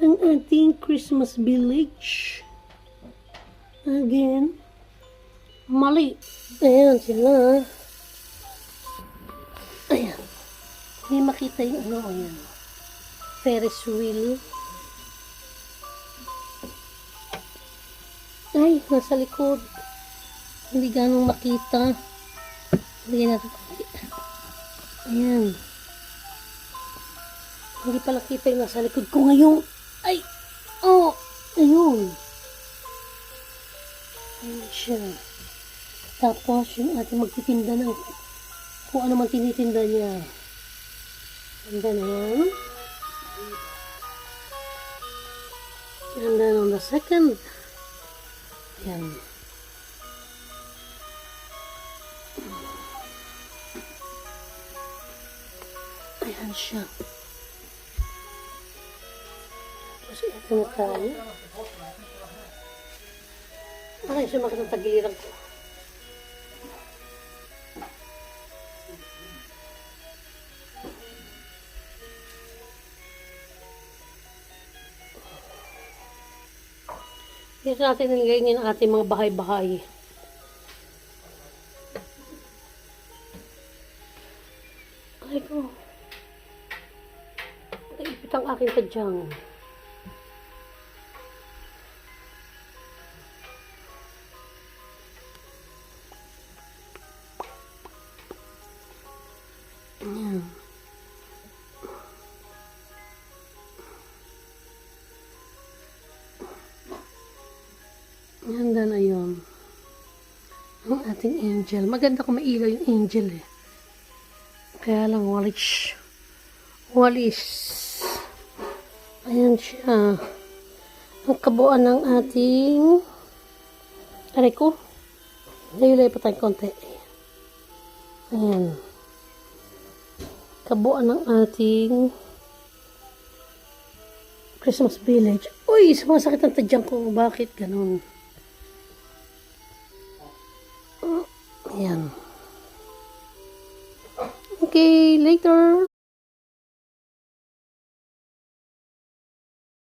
Ang ating Christmas village. Again. Mali. Ayan sila. Ayan. Hindi makita yung ano. Ayan. Ferris wheel. Ay, nasa likod. Hindi ganong makita. Lagyan natin. Ayan. Hindi pala kita yung nasa likod ko ngayon. Ay! Oh! Ayun. Ayan siya. Tapos, yung ating magtitinda ng kung ano man tinitinda niya. And then, ayan. And then, on the second. Ayan. Ayan siya. Tapos, ito na tayo. Ay, sumakit ang tagiliran ko. Dito natin nilagay ng ating mga bahay-bahay. Ay ko. Naipit ang aking tadyang. Ayan. Handa na yun. Ang ating angel. Maganda kung mailaw yung angel eh. Kaya lang walis. Walis. Ayan siya. Ang kabuuan ng ating aray ko. Layo-layo pa tayong konti. Ayan. Kabuuan ng ating Christmas village. Uy! Sumasakit ang tadyang ko. Bakit ganun? Ayan. Okay, later.